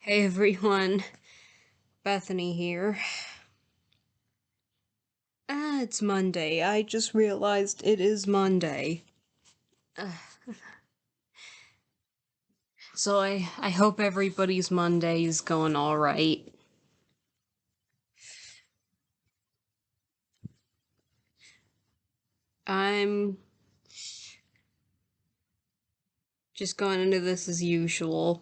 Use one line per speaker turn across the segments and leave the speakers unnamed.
Hey everyone, Bethany here. It's Monday. I just realized it is Monday. Uh, so I hope everybody's Monday is going alright. I'm just going into this as usual.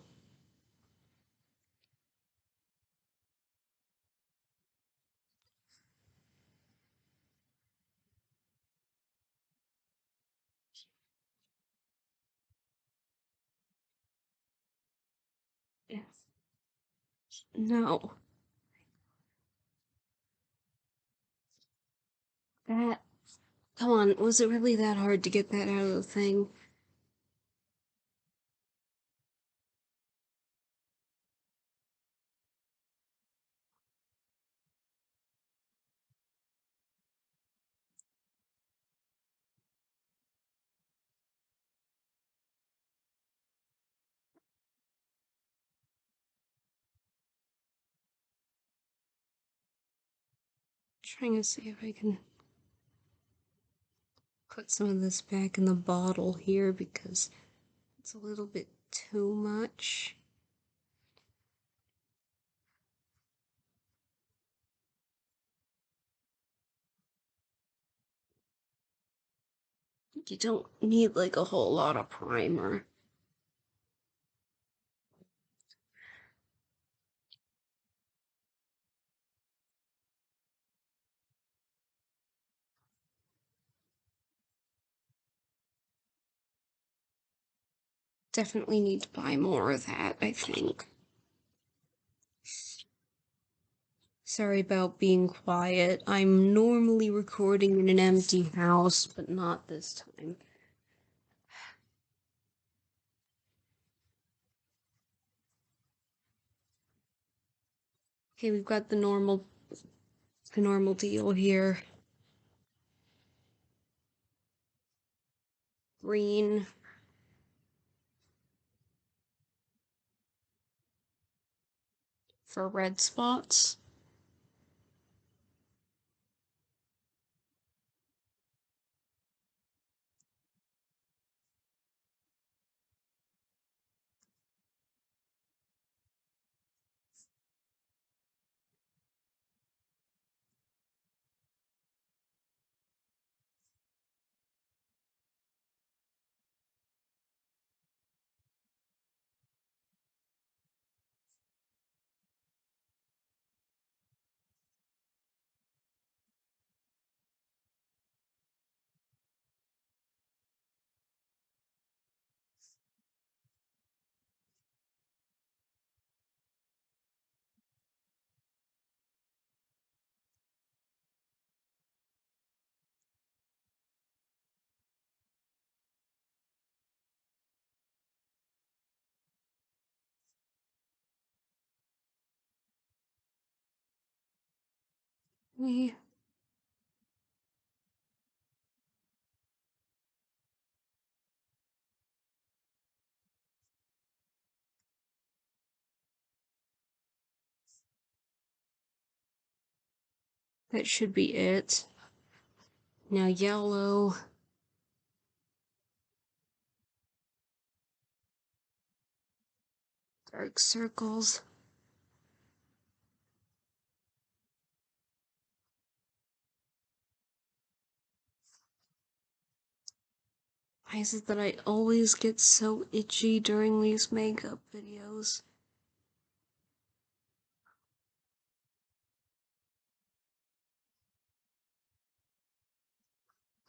No. That. Come on, was it really that hard to get that out of the thing? Trying to see if I can put some of this back in the bottle here because it's a little bit too much. You don't need like a whole lot of primer. Definitely need to buy more of that, I think. Sorry about being quiet. I'm normally recording in an empty house, but not this time. Okay, we've got the normal deal here. Green. For red spots. We That should be it. Now yellow. Dark circles. Why is it that I always get so itchy during these makeup videos?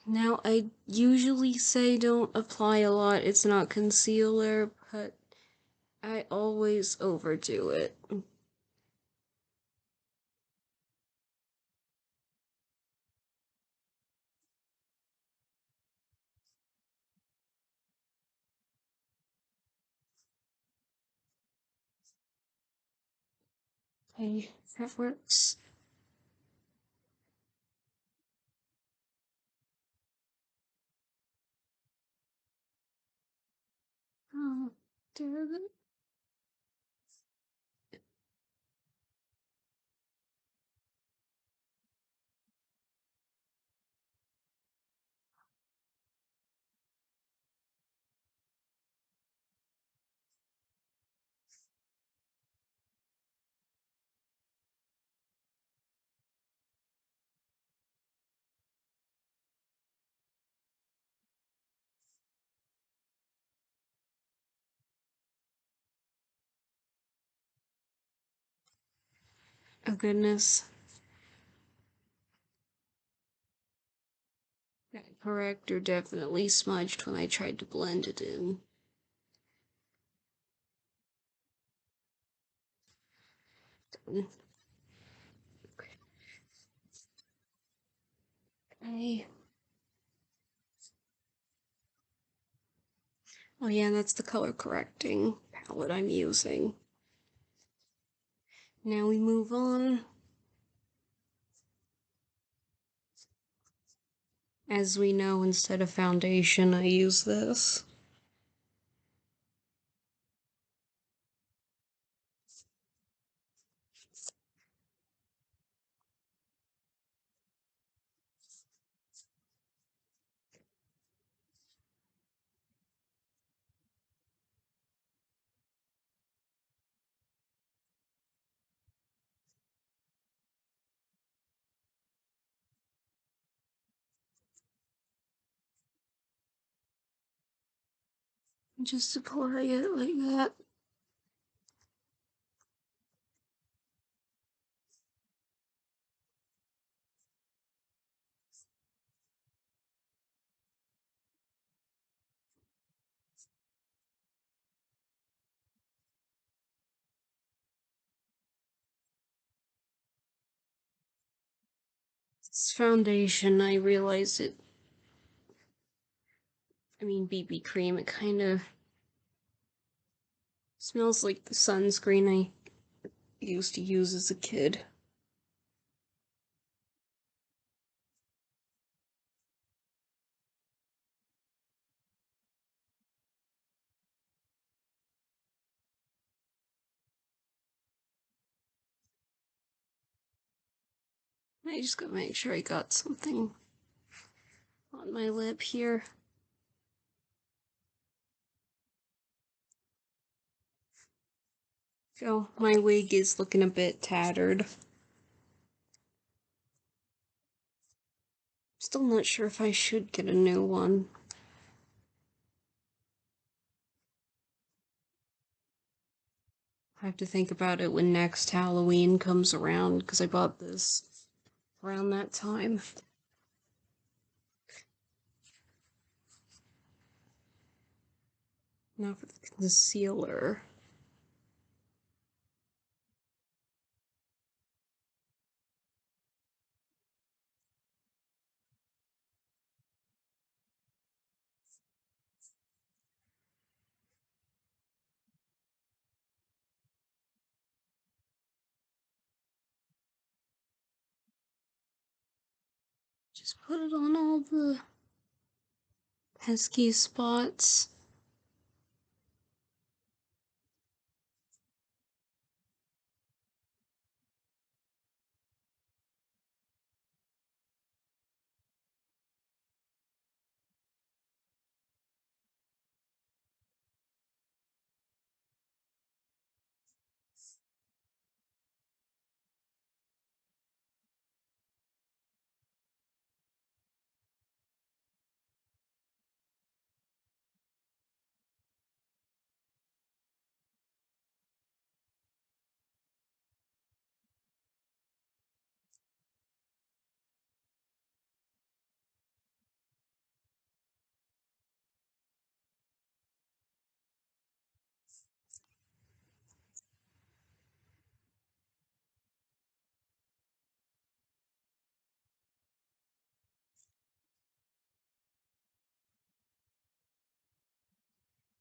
Now, I usually say don't apply a lot, it's not concealer, but I always overdo it. Okay, that works. Oh, Oh goodness. That corrector definitely smudged when I tried to blend it in. Okay. Oh yeah, that's the color correcting palette I'm using. Now we move on. As we know, instead of foundation, I use this. Just apply it like that. This foundation, I realized it. I mean, BB cream, it kind of smells like the sunscreen I used to use as a kid. I just gotta make sure I got something on my lip here. So, my wig is looking a bit tattered. Still not sure if I should get a new one. I have to think about it when next Halloween comes around, because I bought this around that time. Now for the concealer. Just put it on all the pesky spots.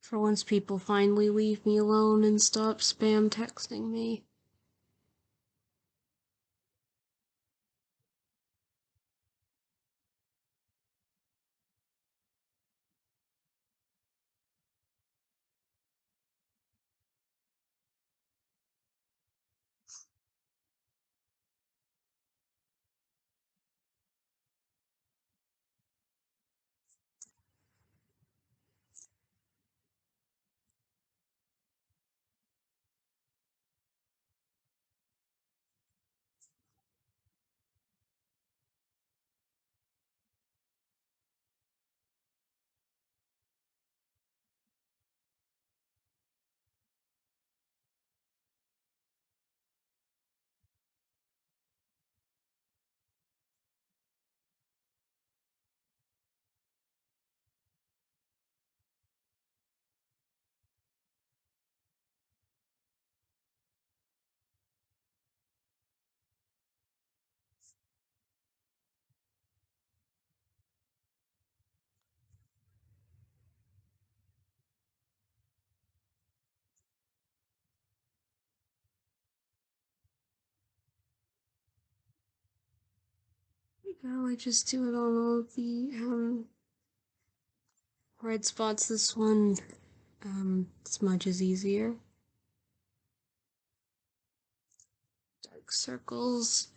For once people finally leave me alone and stop spam texting me. go. I just do it on all of the red spots. This one smudge is easier. Dark circles.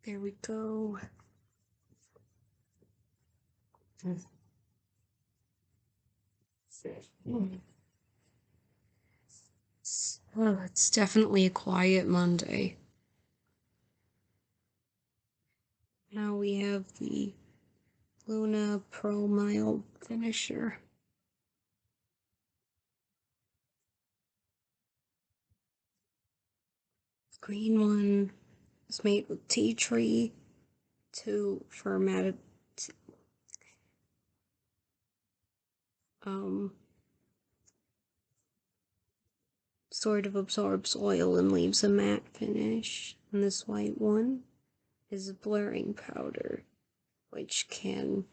There we go. Oh, it's definitely a quiet Monday. Now we have the Luna Pro Mild Finisher. Green one is made with tea tree, two fermented, sort of absorbs oil and leaves a matte finish. And this white one is a blurring powder, which can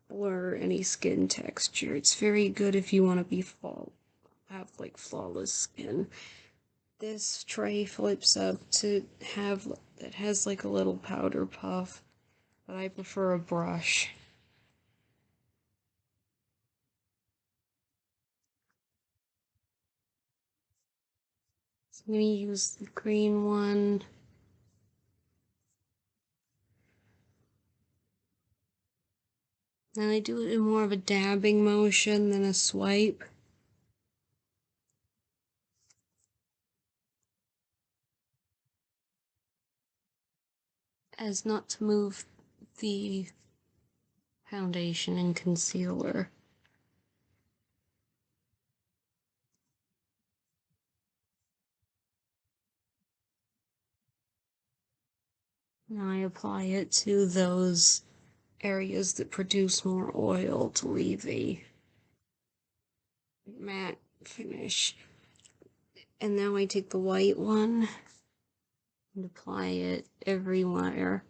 blur any skin texture. It's very good if you want to have like flawless skin. This tray flips up to have, it has like a little powder puff, but I prefer a brush. So I'm going to use the green one. And I do it in more of a dabbing motion than a swipe. As not to move the foundation and concealer. Now I apply it to those areas that produce more oil to leave a matte finish. And now I take the white one and apply it everywhere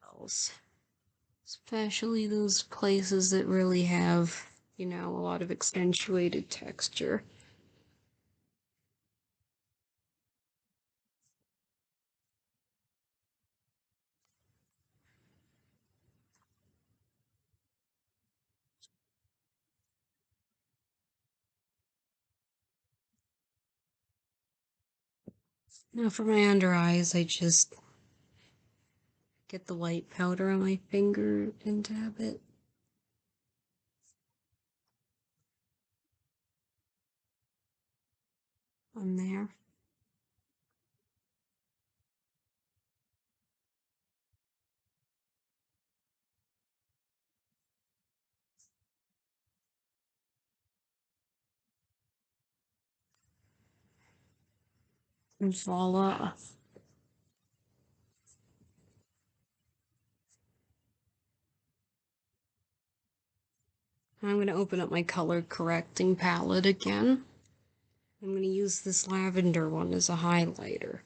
else. Especially those places that really have, a lot of accentuated texture. Now for my under eyes, I just get the white powder on my finger and dab it on there. And voila. I'm going to open up my color correcting palette again. I'm going to use this lavender one as a highlighter.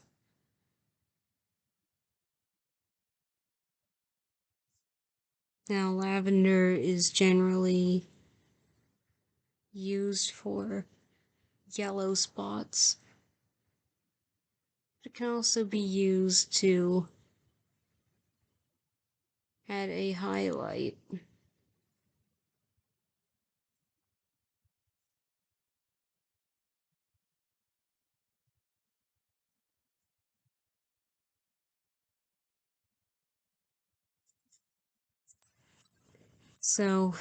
Now, lavender is generally used for yellow spots. It can also be used to add a highlight. So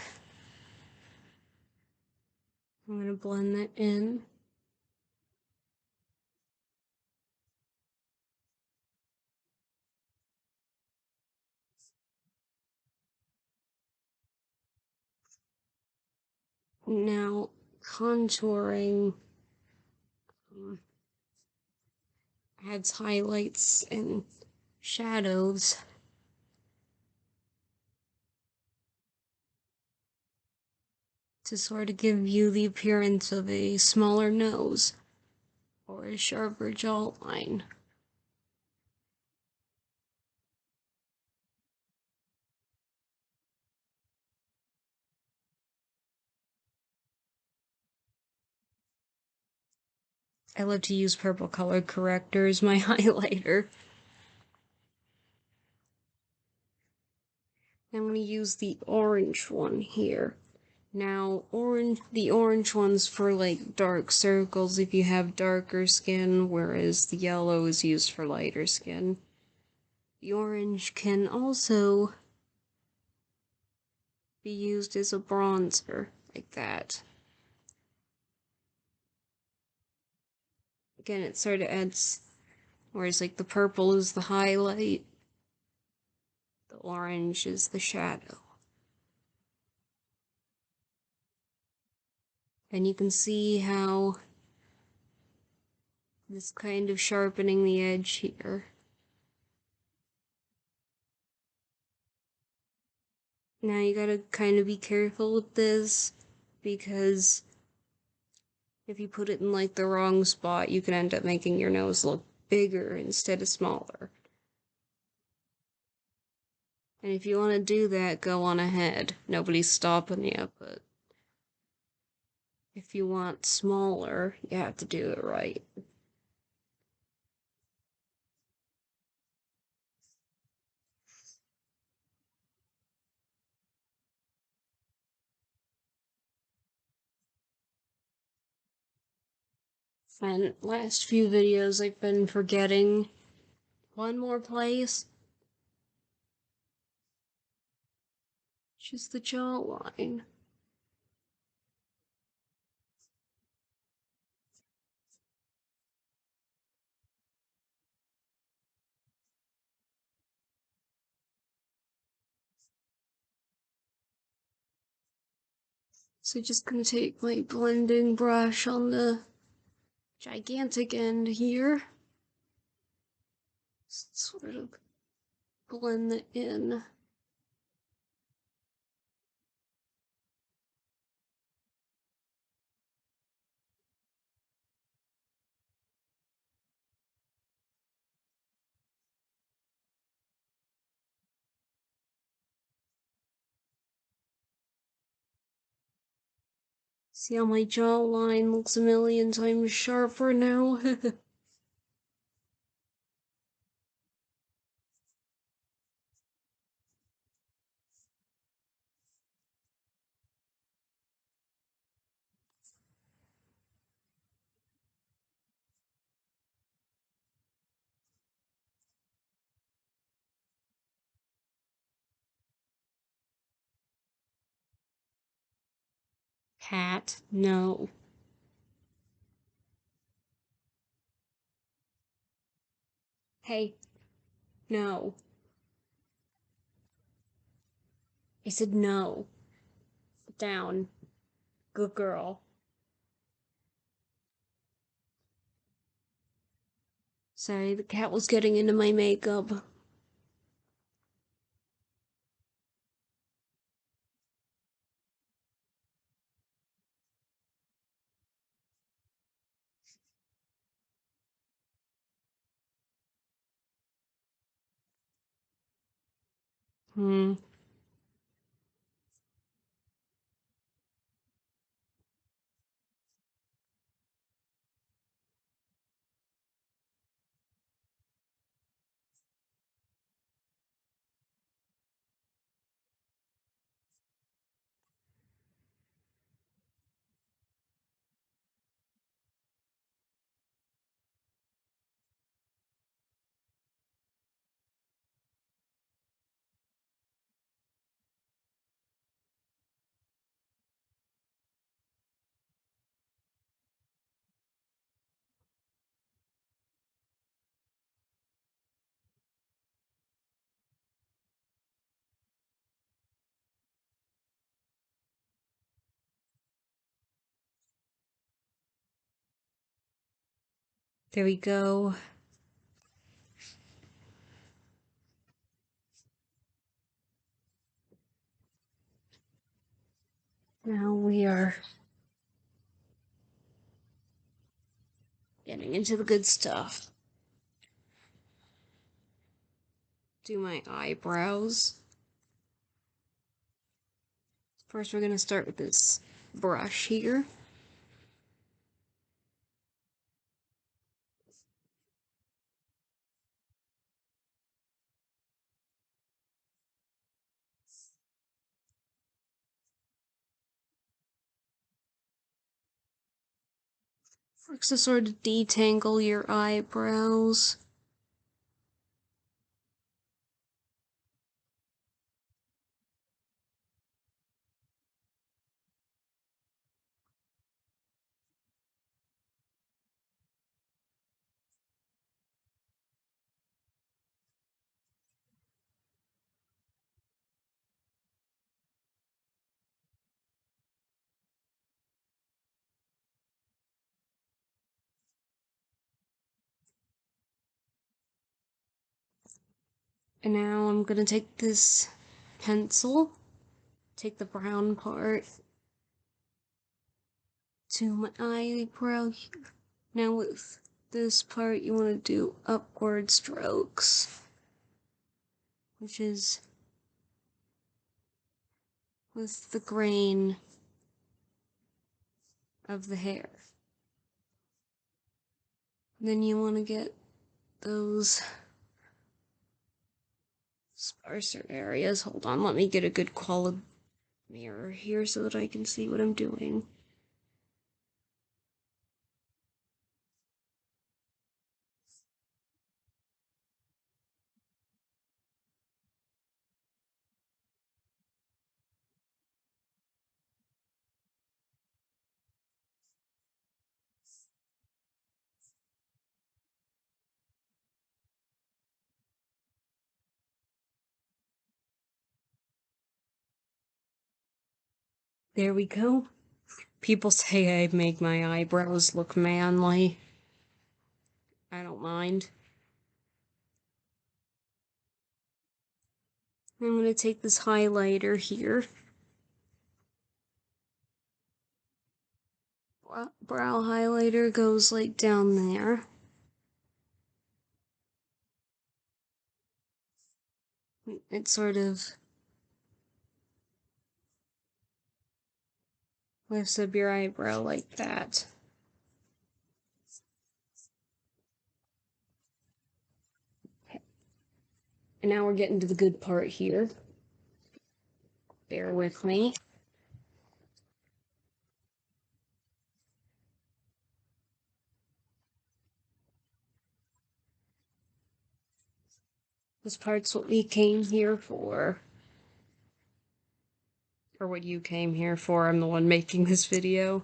I'm going to blend that in. Now, contouring adds highlights and shadows. To sort of give you the appearance of a smaller nose or a sharper jawline. I love to use purple colored corrector as my highlighter. I'm going to use the orange one here. Now, the orange one's for like dark circles if you have darker skin, whereas the yellow is used for lighter skin. The orange can also be used as a bronzer, like that. Again, it sort of adds, whereas like the purple is the highlight, the orange is the shadow. And you can see how this kind of sharpening the edge here. Now you gotta kind of be careful with this, because if you put it in like the wrong spot, you can end up making your nose look bigger instead of smaller. And if you want to do that, go on ahead. Nobody's stopping you, but if you want smaller, you have to do it right. And last few videos I've been forgetting one more place, which is the jawline. So just gonna take my blending brush on the gigantic end here. Sort of blend it in. See how my jawline looks a million times sharper now? Cat, no. Hey, no. I said no. Down. Good girl. Sorry, the cat was getting into my makeup. Hmm. There we go. Now we are getting into the good stuff. Do my eyebrows. First, we're going to start with this brush here. Works to sort of detangle your eyebrows. And now I'm gonna take this pencil, take the brown part to my eyebrow here. Now with this part, you want to do upward strokes, which is with the grain of the hair. Then you want to get those sparser areas. Hold on, let me get a good quality mirror here so that I can see what I'm doing. There we go. People say I make my eyebrows look manly. I don't mind. I'm going to take this highlighter here. Brow highlighter goes like down there. It sort of lifts up your eyebrow like that. Okay. And now we're getting to the good part here. Bear with me. This part's what we came here for. Or what you came here for. I'm the one making this video.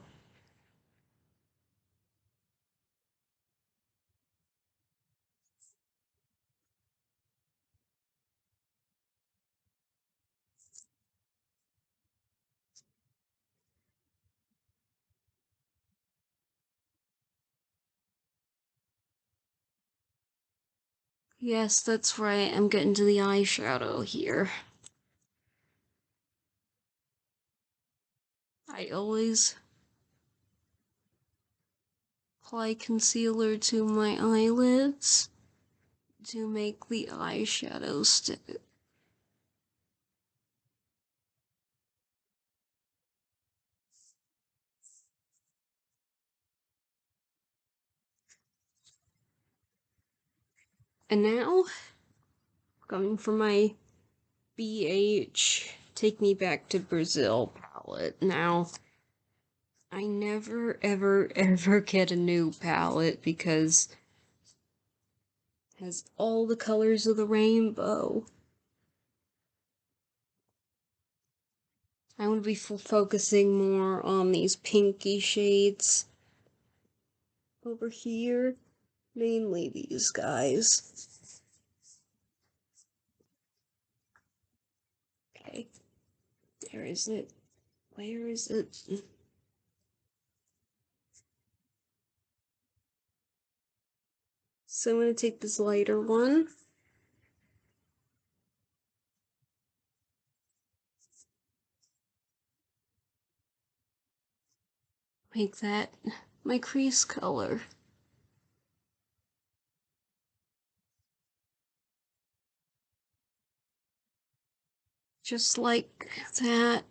Yes, that's right. I'm getting to the eyeshadow here. I always apply concealer to my eyelids to make the eyeshadow stick. And now, coming from my BH Take Me Back to Brazil palette. Now, I never, ever, ever get a new palette because it has all the colors of the rainbow. I'm going to be focusing more on these pinky shades over here. Mainly these guys. Okay. There is it. Where is it? So I'm going to take this lighter one. Make that my crease color. Just like that.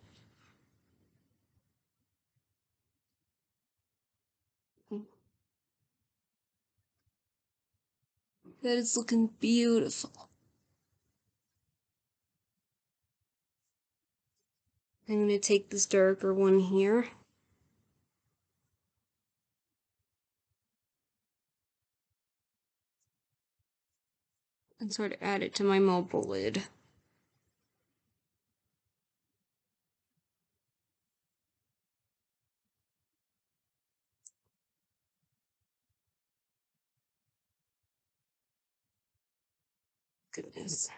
That is looking beautiful. I'm going to take this darker one here. And sort of add it to my mobile lid. Goodness.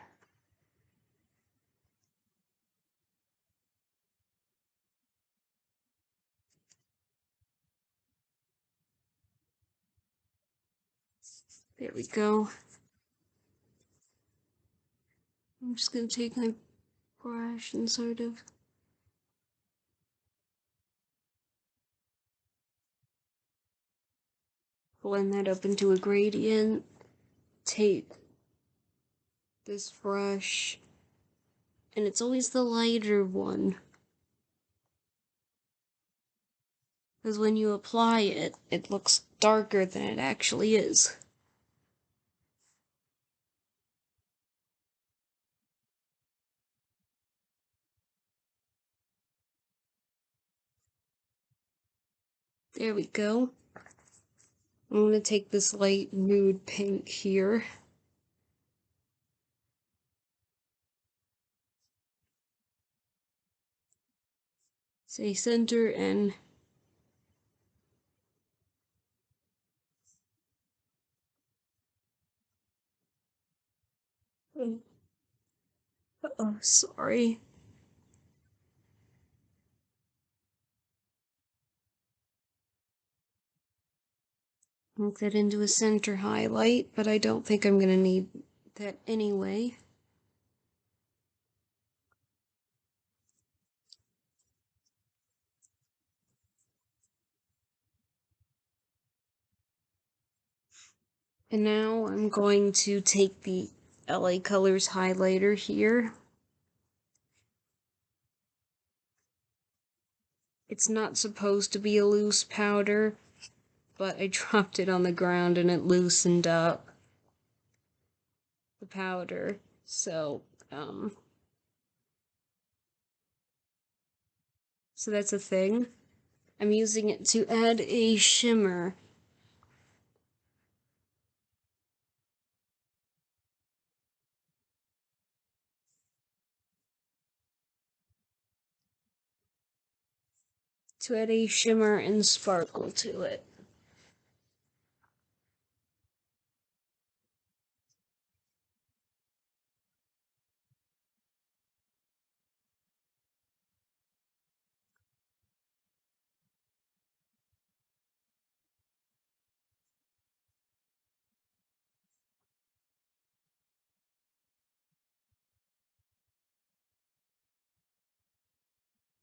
There we go. I'm just going to take my brush and sort of blend that up into a gradient. Take this brush, and it's always the lighter one, because when you apply it, it looks darker than it actually is. There we go. I'm going to take this light nude pink here. Say center and oh, sorry. Make that into a center highlight, but I don't think I'm going to need that anyway. And now I'm going to take the LA Colors highlighter here. It's not supposed to be a loose powder, but I dropped it on the ground and it loosened up the powder. So that's a thing. I'm using it to add a shimmer. To add a shimmer and sparkle to it.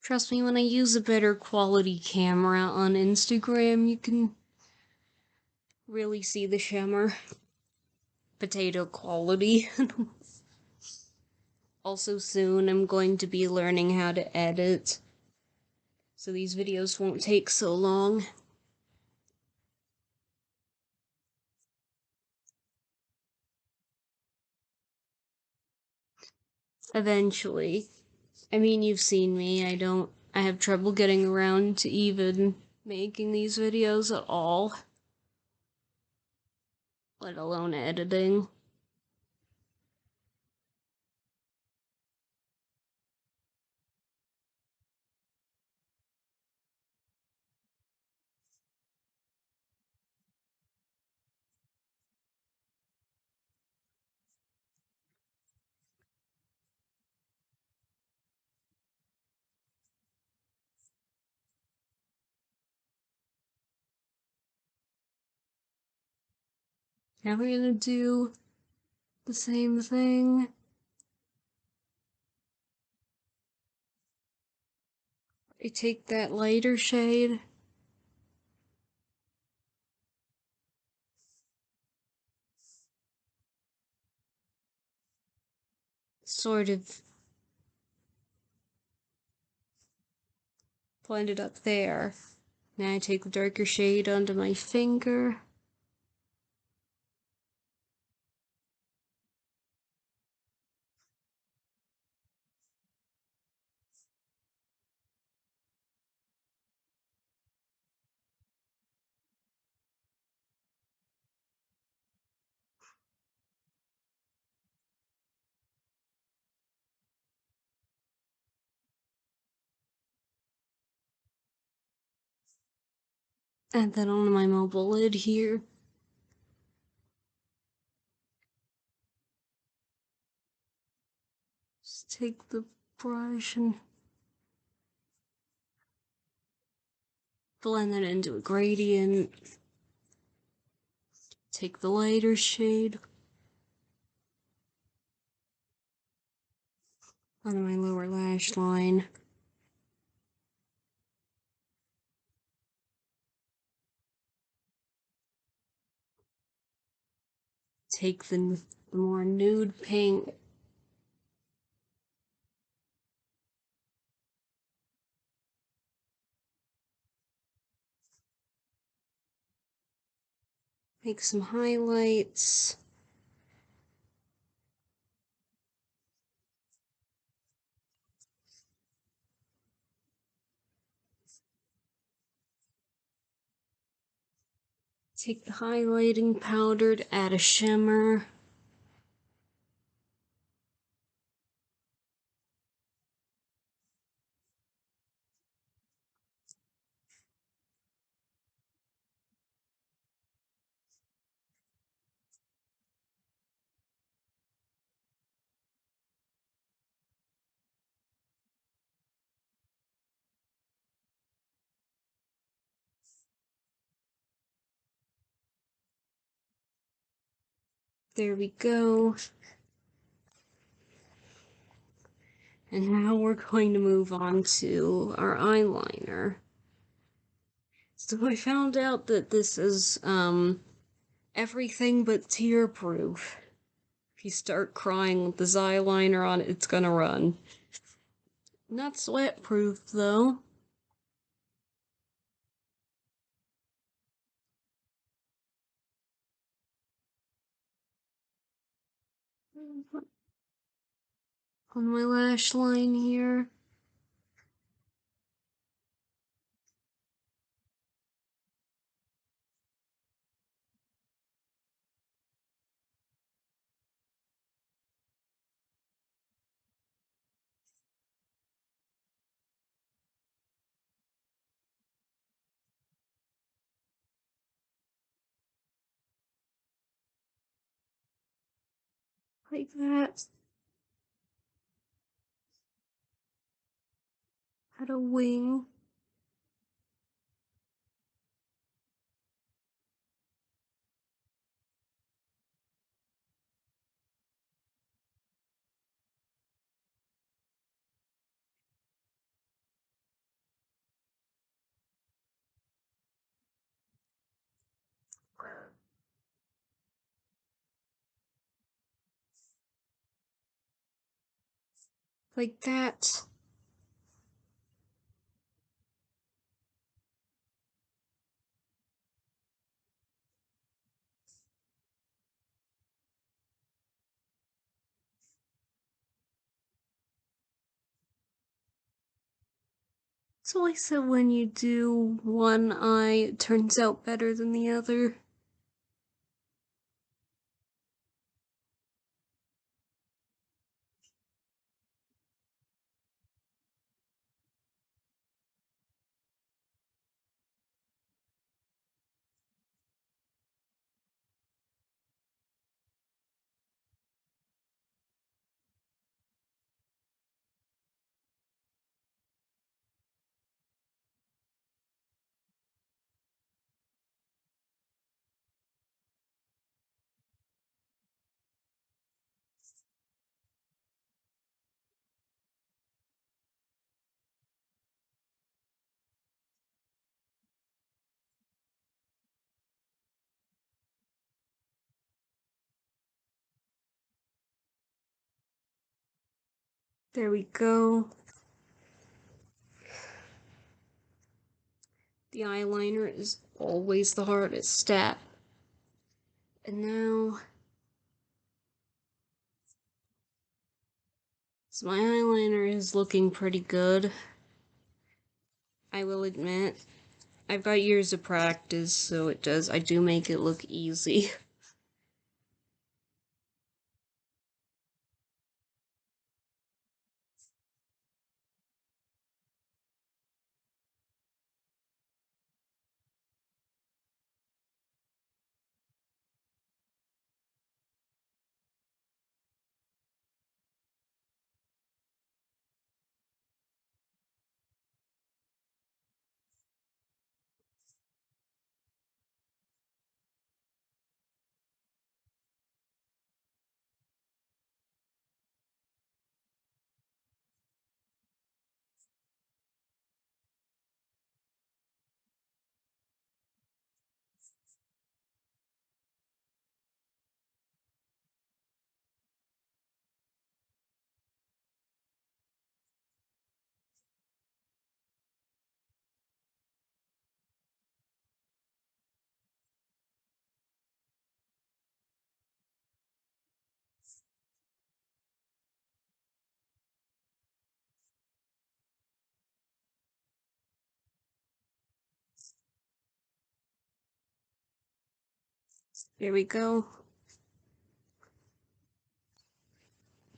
Trust me, when I use a better quality camera on Instagram, you can really see the shimmer. Potato quality. Also soon I'm going to be learning how to edit, so these videos won't take so long. Eventually. I mean, you've seen me, I have trouble getting around to even making these videos at all, let alone editing. Now we're gonna do the same thing. I take that lighter shade. Sort of blend it up there. Now I take the darker shade onto my finger. And then on my mobile lid here. Just take the brush and blend that into a gradient. Take the lighter shade on my lower lash line. Take the more nude pink. Make some highlights. Take the highlighting powder to add a shimmer. There we go. And now we're going to move on to our eyeliner. So I found out that this is everything but tear proof. If you start crying with this eyeliner on, it's gonna run. Not sweat proof though. On my lash line here. Like that. Add a wing. Like that. So I said when you do one eye, it turns out better than the other. There we go. The eyeliner is always the hardest step. And now, so my eyeliner is looking pretty good. I will admit, I've got years of practice, so I do make it look easy. There we go.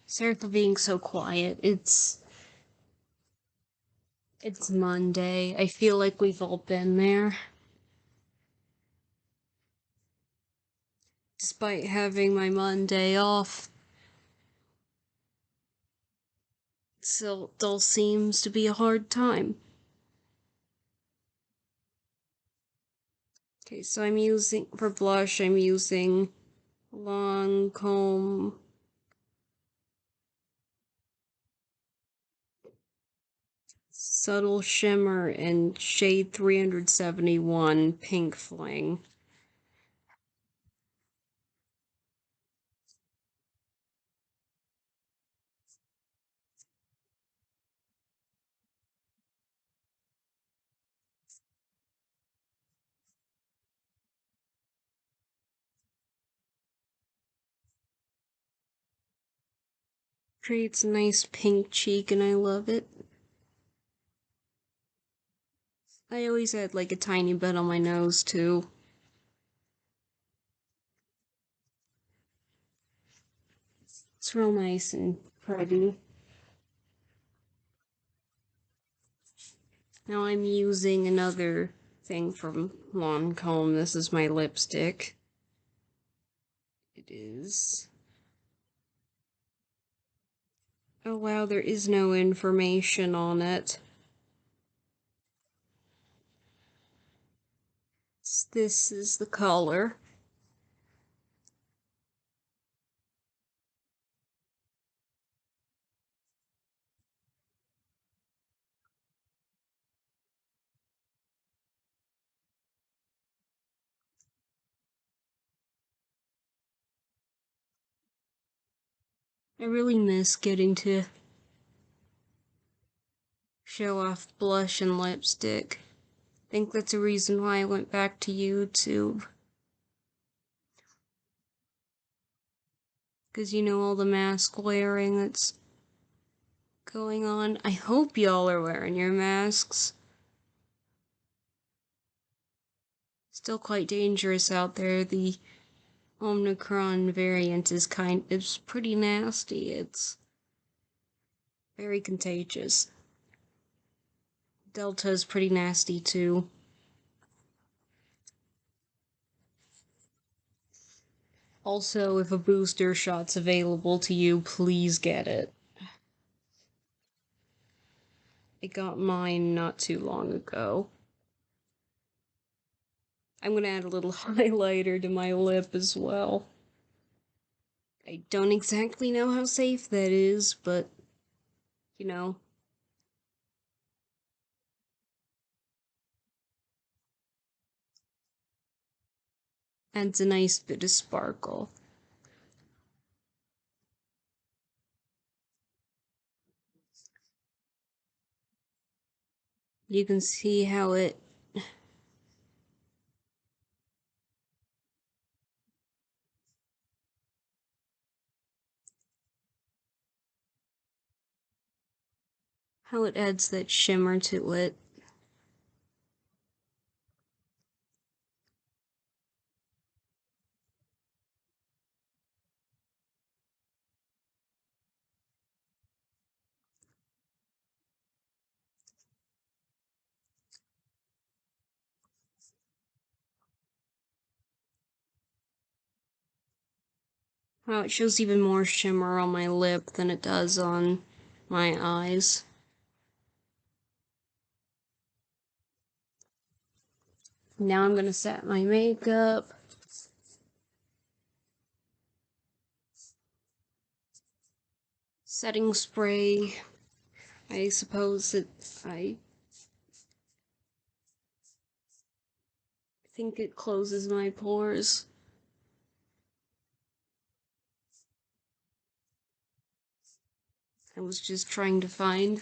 Sorry for being so quiet. It's Monday. I feel like we've all been there. Despite having my Monday off, still seems to be a hard time. Okay, so for blush, I'm using Lancome Subtle Shimmer and shade 371 Pink Fling. Creates a nice pink cheek and I love it. I always add like a tiny bit on my nose too. It's real nice and pretty. Now I'm using another thing from Lancome. This is my lipstick. It is. Oh wow, there is no information on it. This is the color. I really miss getting to show off blush and lipstick. I think that's a reason why I went back to YouTube. Because you know all the mask wearing that's going on. I hope y'all are wearing your masks. Still quite dangerous out there. The Omicron variant is pretty nasty. It's very contagious. Delta is pretty nasty too. Also, if a booster shot's available to you, please get it. I got mine not too long ago. I'm gonna add a little highlighter to my lip as well. I don't exactly know how safe that is, but, you know. Adds a nice bit of sparkle. You can see how it adds that shimmer to it. Wow, it shows even more shimmer on my lip than it does on my eyes. Now I'm gonna set my makeup. Setting spray. I suppose I think it closes my pores. I was just trying to find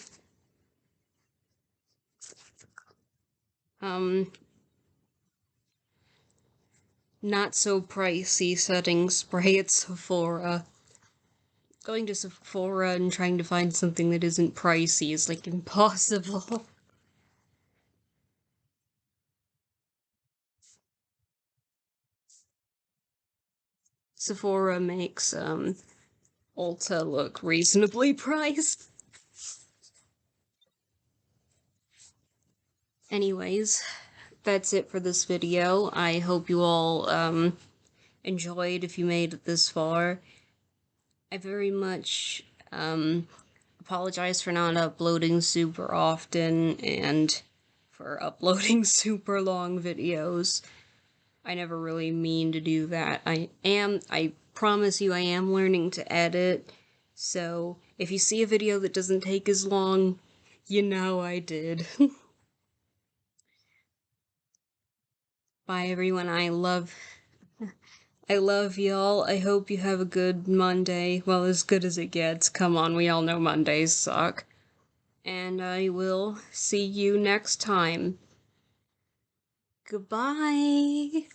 not so pricey setting spray at Sephora. Going to Sephora and trying to find something that isn't pricey is like impossible. Sephora makes Ulta look reasonably priced. Anyways, that's it for this video. I hope you all enjoyed if you made it this far. I very much apologize for not uploading super often and for uploading super long videos. I never really mean to do that. I promise you I am learning to edit, so if you see a video that doesn't take as long, you know I did. Bye everyone, I love y'all. I hope you have a good Monday. Well, as good as it gets. Come on, we all know Mondays suck. And I will see you next time. Goodbye!